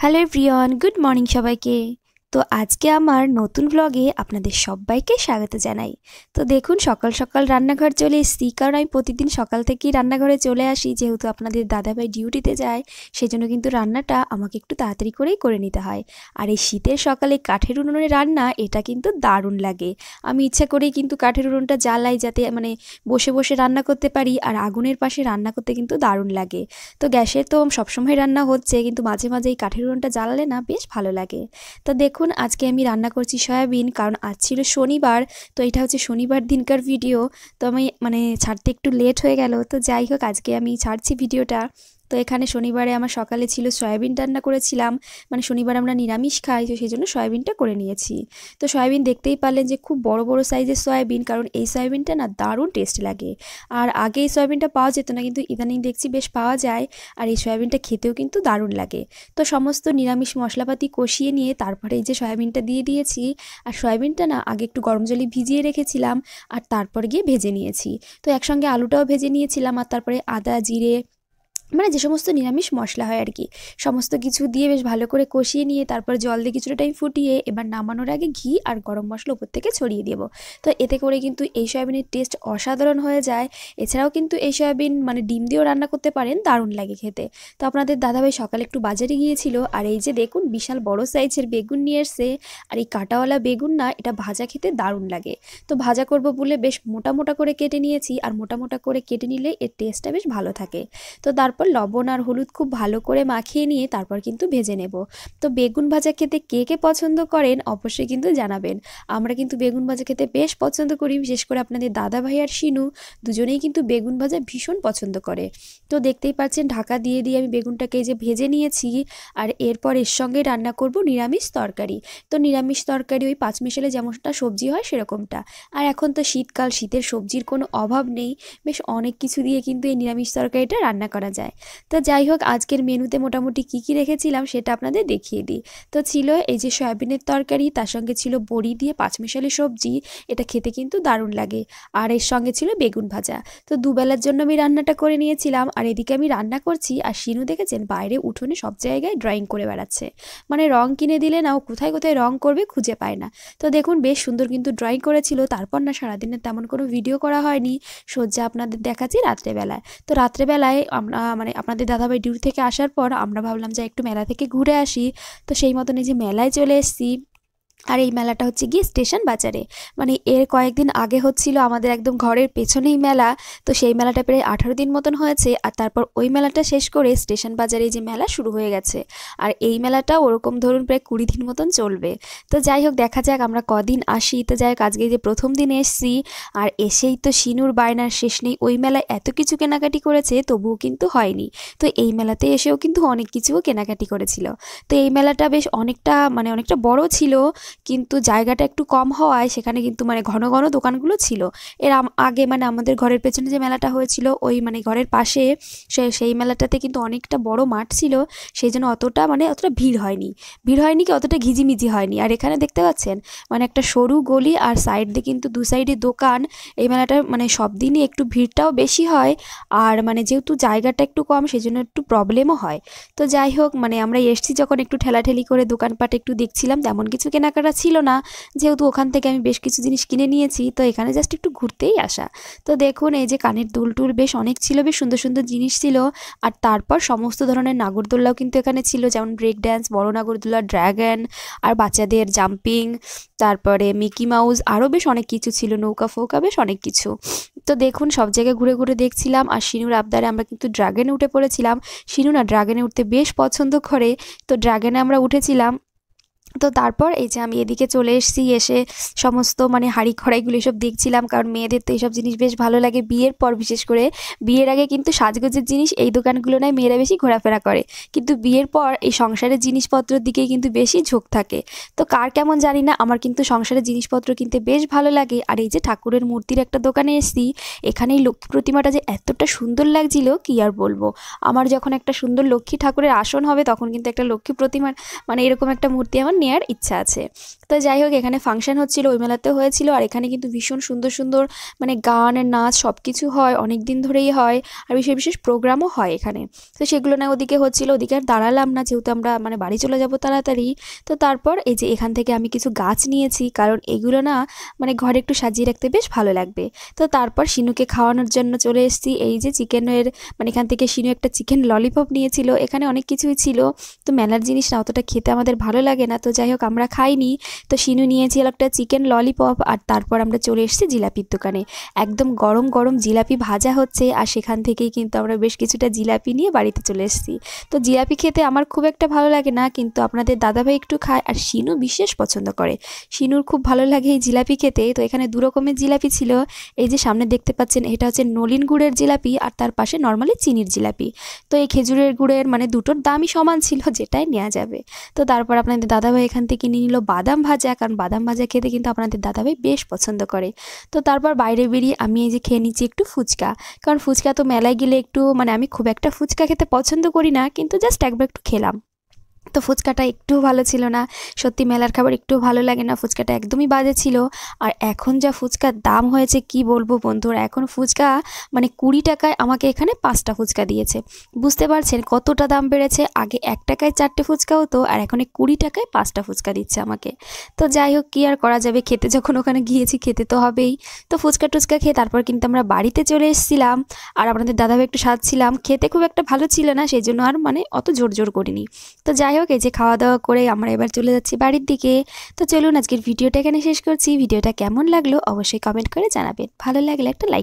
Hello everyone, good morning সবাইকে। তো আজকে আমার নতুন ব্লগে আপনাদের সবাইকে স্বাগত জানাই। তো দেখুন সকাল সকাল রান্নাঘর চলে এসেছি, কারণ আমি প্রতিদিন সকাল থেকেই রান্নাঘরে চলে আসি, যেহেতু আপনাদের দাদাভাই ডিউটিতে যায়, সেজন্য কিন্তু রান্নাটা আমাকে একটু তাড়াতাড়ি করেই করে নিতে হয়। আর এই শীতের সকালে কাঠের উনুনে রান্না, এটা কিন্তু দারুণ লাগে। আমি ইচ্ছা করেই কিন্তু কাঠের উনুনটা জ্বালাই, যাতে বসে বসে রান্না করতে পারি, আর আগুনের পাশে রান্না করতে কিন্তু দারুণ লাগে। তো গ্যাসে তো সবসময় রান্না হচ্ছে, কিন্তু মাঝে মাঝে এই কাঠের উনুনটা জ্বালালে না বেশ ভালো লাগে। তো দেখুন আজকে আমি রান্না করছি সয়াবিন, কারণ আজ ছিল শনিবার। তো এটা হচ্ছে শনিবার দিনকার ভিডিও। তো আমি ছাড়তে একটু লেট হয়ে গেল। তো যাই হোক, আজকে আমি ছাড়ছি ভিডিওটা। তো এখানে শনিবারে আমার সকালে ছিল সয়াবিন রান্না করেছিলাম। শনিবার আমরা নিরামিষ খাই, তো সেই জন্য সয়াবিনটা করে নিয়েছি। তো সয়াবিন দেখতেই পারলেন যে খুব বড় বড় সাইজের সয়াবিন, কারণ এই সয়াবিনটা না দারুণ টেস্ট লাগে। আর আগে এই সয়াবিনটা পাওয়া যেত না, কিন্তু ইদানিং দেখছি বেশ পাওয়া যায়। আর এই সয়াবিনটা খেতেও কিন্তু দারুণ লাগে। তো সমস্ত নিরামিষ মশলাপাতি কষিয়ে নিয়ে তারপরে এই যে সয়াবিনটা দিয়ে দিয়েছি। আর সয়াবিনটা না আগে একটু গরম জলে ভিজিয়ে রেখেছিলাম, আর তারপর গিয়ে ভেজে নিয়েছি। তো একসঙ্গে আলুটাও ভেজে নিয়েছিলাম, আর তারপরে আদা জিরে যে সমস্ত নিরামিষ মশলা হয় আর কি, সমস্ত কিছু দিয়ে বেশ ভালো করে কষিয়ে নিয়ে তারপর জল দিয়ে কিছুটা টাইম ফুটিয়ে এবার নামানোর আগে ঘি আর গরম মশলা উপর থেকে ছড়িয়ে দেবো। তো এতে করে কিন্তু এই সয়াবিনের টেস্ট অসাধারণ হয়ে যায়। এছাড়াও কিন্তু এই সয়াবিন ডিম দিয়েও রান্না করতে পারেন, দারুণ লাগে খেতে। তো আপনাদের দাদাভাই সকালে একটু বাজারে গিয়েছিল, আর এই যে দেখুন বিশাল বড় সাইজের বেগুন নিয়ে এসছে। আর এই কাঁটাওয়ালা বেগুন না, এটা ভাজা খেতে দারুণ লাগে। তো ভাজা করব বলে বেশ মোটা মোটা করে কেটে নিয়েছি, আর মোটা মোটা করে কেটে নিলে এর টেস্টটা বেশ ভালো থাকে। তো তারপর লবণ আর হলুদ খুব ভালো করে মাখিয়ে নিয়ে তারপর কিন্তু ভেজে নেব। তো বেগুন ভাজা খেতে কে কে পছন্দ করেন অবশ্যই কিন্তু জানাবেন। আমরা কিন্তু বেগুন ভাজা খেতে বেশ পছন্দ করি, বিশেষ করে আপনাদের দাদা ভাই আর শিনু দুজনেই কিন্তু বেগুন ভাজা ভীষণ পছন্দ করে। তো দেখতেই পাচ্ছেন ঢাকা দিয়ে দিয়ে আমি বেগুনটাকে যে ভেজে নিয়েছি। আর এরপর এর সঙ্গে রান্না করব নিরামিষ তরকারি। তো নিরামিষ তরকারি ওই পাঁচমিশালি যেমনটা সবজি হয় সেরকমটা। আর এখন তো শীতকাল, শীতের সবজির কোনো অভাব নেই। বেশ অনেক কিছু দিয়ে কিন্তু এই নিরামিষ তরকারিটা রান্না করা যায়। তো যাই হোক, আজকের মেনুতে মোটামুটি কী কী রেখেছিলাম সেটা আপনাদের দেখিয়ে দিই। তো ছিল এই যে সয়াবিনের তরকারি, তার সঙ্গে ছিল বড়ি দিয়ে পাঁচমিশালি সবজি, এটা খেতে কিন্তু দারুণ লাগে। আর এর সঙ্গে ছিল বেগুন ভাজা। তো দুবেলার জন্য আমি রান্নাটা করে নিয়েছিলাম। আর এদিকে আমি রান্না করছি, আর শিনু দেখেছেন বাইরে উঠোনে সব জায়গায় ড্রয়িং করে বেড়াচ্ছে। রং কিনে দিলে না ও কোথায় কোথায় রং করবে খুঁজে পায় না। তো দেখুন বেশ সুন্দর কিন্তু ড্রয়িং করেছিল। তারপর না সারাদিনে তেমন কোনো ভিডিও করা হয়নি, সজ্জা আপনাদের দেখাচ্ছি রাত্রেবেলায়। তো রাত্রেবেলায় আমরা আপনাদের দাদাভাই ডিউটি থেকে আসার পর আমরা ভাবলাম যে একটু মেলা থেকে ঘুরে আসি। তো সেই মতন এই যে মেলায় চলে এসেছি। আর এই মেলাটা হচ্ছে গিয়ে স্টেশন বাজারে। এর কয়েকদিন আগে হচ্ছিল আমাদের একদম ঘরের পেছনেই মেলা। তো সেই মেলাটা প্রায় 18 দিন মতন হয়েছে, আর তারপর ওই মেলাটা শেষ করে স্টেশন বাজারে যে মেলা শুরু হয়ে গেছে। আর এই মেলাটা ওরকম ধরুন প্রায় 20 দিন মতন চলবে। তো যাই হোক, দেখা যাক আমরা কদিন আসি। তো যাই হোক, আজকে যে প্রথম দিন এসছি, আর এসেই তো শিনুর বায়নার শেষ নেই। ওই মেলায় এত কিছু কেনাকাটি করেছে, তবুও কিন্তু হয়নি। তো এই মেলাতে এসেও কিন্তু অনেক কিছুও কেনাকাটি করেছিল। তো এই মেলাটা বেশ অনেকটা অনেকটা বড় ছিল, কিন্তু জায়গাটা একটু কম হওয়ায় সেখানে কিন্তু ঘন ঘন দোকানগুলো ছিল। এর আগে আমাদের ঘরের পেছনে যে মেলাটা হয়েছিল, ওই ঘরের পাশে সেই মেলাটাতে কিন্তু অনেকটা বড় মাঠ ছিল। সেই জন্য অতটা ভিড় হয়নি কি অতটা ঘিজিমিজি হয়নি। আর এখানে দেখতে পাচ্ছেন একটা সরু গলি, আর সাইড দিয়ে কিন্তু দু সাইডে দোকান। এই মেলাটা সব দিনই একটু ভিড়টাও বেশি হয়। আর যেহেতু জায়গাটা একটু কম, সেই জন্য একটু প্রবলেমও হয়। তো যাই হোক, আমরা এসছি যখন একটু ঠেলাঠেলি করে দোকানপাট একটু দেখছিলাম, তেমন কিছু কেনাকাটা ছিল না, যেহেতু ওখান থেকে আমি বেশ কিছু জিনিস কিনে নিয়েছি। তো এখানে জাস্ট একটু ঘুরতেই আসা। তো দেখুন এই যে কানের দুল টুল বেশ অনেক ছিল, বেশ সুন্দর সুন্দর জিনিস ছিল। আর তারপর সমস্ত ধরনের নাগরদোল্লাও কিন্তু এখানে ছিল, যেমন ব্রেক ড্যান্স, বড় নাগরদোল্লা, ড্র্যাগন, আর বাচ্চাদের জাম্পিং, তারপরে মিকি মাউস, আরও বেশ অনেক কিছু ছিল, নৌকা ফৌকা, বেশ অনেক কিছু। তো দেখুন সব জায়গায় ঘুরে ঘুরে দেখছিলাম। আর শিনুর আবদারে আমরা কিন্তু ড্রাগনে উঠে পড়েছিলাম। শিনু না ড্রাগনে উঠতে বেশ পছন্দ করে, তো ড্রাগনে আমরা উঠেছিলাম। তো তারপর এই যে আমি এদিকে চলে এসেছি, এসে সমস্ত হাঁড়ি খড়াইগুলো এসব দেখছিলাম, কারণ মেয়েদের তো এইসব জিনিস বেশ ভালো লাগে। বিয়ের পর বিশেষ করে, বিয়ের আগে কিন্তু সাজগোজের জিনিস এই দোকানগুলো নয় মেয়েরা বেশি ঘোরাফেরা করে, কিন্তু বিয়ের পর এই সংসারের জিনিসপত্রের দিকেই কিন্তু বেশি ঝোঁক থাকে। তো কার কেমন জানি না, আমার কিন্তু সংসারের জিনিসপত্র কিনতে বেশ ভালো লাগে। আর এই যে ঠাকুরের মূর্তির একটা দোকানে এসেছি, এখানে এই লক্ষ্মী প্রতিমাটা যে এতটা সুন্দর লাগছিল কি আর বলবো। আমার যখন একটা সুন্দর লক্ষ্মী ঠাকুরের আসন হবে, তখন কিন্তু একটা লক্ষ্মী প্রতিমার এরকম একটা মূর্তি আমার নেওয়ার ইচ্ছা আছে। তো যাই হোক, এখানে ফাংশন হচ্ছিল, ওই মেলাতে হয়েছিল। আর এখানে কিন্তু ভীষণ সুন্দর সুন্দর মানে গান নাচ সব কিছু হয়, অনেক দিন ধরেই হয়। আর বিশেষ বিশেষ প্রোগ্রামও হয় এখানে। তো সেগুলো না ওদিকে হচ্ছিল, ওদিকে আর দাঁড়ালাম না, যেহেতু আমরা মানে বাড়ি চলে যাব তাড়াতাড়ি। তো তারপর এই যে এখান থেকে আমি কিছু গাছ নিয়েছি, কারণ এগুলো না মানে ঘরে একটু সাজিয়ে রাখতে বেশ ভালো লাগবে। তো তারপর শিনুকে খাওয়ানোর জন্য চলে এসেছি। এই যে চিকেনের মানে এখান থেকে শিনু একটা চিকেন ললিপপ নিয়েছিল। এখানে অনেক কিছুই ছিল, তো মেলার জিনিস না অতটা খেতে আমাদের ভালো লাগে না, তো যাই হোক আমরা খাইনি। তো শিনু নিয়েছিল একটা চিকেন ললিপপ। আর তারপর আমরা চলে এসেছি জিলাপির দোকানে। একদম গরম গরম জিলাপি ভাজা হচ্ছে, আর সেখান থেকেই কিন্তু আমরা বেশ কিছুটা জিলাপি নিয়ে বাড়িতে চলে এসেছি। তো জিলাপি খেতে আমার খুব একটা ভালো লাগে না, কিন্তু আপনাদের দাদাভাই একটু খায়, আর শিনু বিশেষ পছন্দ করে। শিনুর খুব ভালো লাগে এই জিলাপি খেতে। তো এখানে দু রকমের জিলাপি ছিল। এই যে সামনে দেখতে পাচ্ছেন, এটা হচ্ছে নলিন গুড়ের জিলাপি, আর তার পাশে নর্মালি চিনির জিলাপি। তো এই খেজুরের গুড়ের মানে দুটোর দামই সমান ছিল, যেটাই নেওয়া যাবে। তো তারপর আপনাদের দাদাভাই এখান থেকে নিয়ে নিল বাদাম ভাজা, কারণ বাদাম ভাজা খেতে কিন্তু আপনাদের দাদাভাই বেশ পছন্দ করে। তো তারপর বাইরে বেরিয়ে আমি এই যে খেয়ে নিচ্ছি একটু ফুচকা, কারণ ফুচকা তো মেলায় গেলে একটু মানে আমি খুব একটা ফুচকা খেতে পছন্দ করি না, কিন্তু জাস্ট একবার একটু খেলাম। তো ফুচকাটা একটুও ভালো ছিল না, সত্যি মেলার খাবার একটুও ভালো লাগে না, ফুচকাটা একদমই বাজে ছিল। আর এখন যা ফুচকার দাম হয়েছে কি বলবো বন্ধুরা, এখন ফুচকা মানে 20 টাকায় আমাকে এখানে 5টা ফুচকা দিয়েছে। বুঝতে পারছেন কতটা দাম বেড়েছে, আগে 1 টাকায় 4টে ফুচকা হতো, আর এখন 20 টাকায় 5টা ফুচকা দিচ্ছে আমাকে। তো যাই হোক, কী আর করা যাবে, খেতে যখন ওখানে গিয়েছি খেতে তো হবেই। তো ফুচকা টুচকা খেয়ে তারপর কিন্তু আমরা বাড়িতে চলে এসেছিলাম। আর আপনাদের দাদাভাই একটু সাজছিলাম, খেতে খুব একটা ভালো ছিল না, সেই জন্য আর মানে অত জোর জোর করিনি। তো যাই হোক, এই যে খাওয়া দাওয়া করে আমরা এবার চলে যাচ্ছি বাড়ির দিকে। তো চলুন আজকের ভিডিওটা এখানে শেষ করছি। ভিডিওটা কেমন লাগলো অবশ্যই কমেন্ট করে জানাবেন, ভালো লাগলে একটা লাইক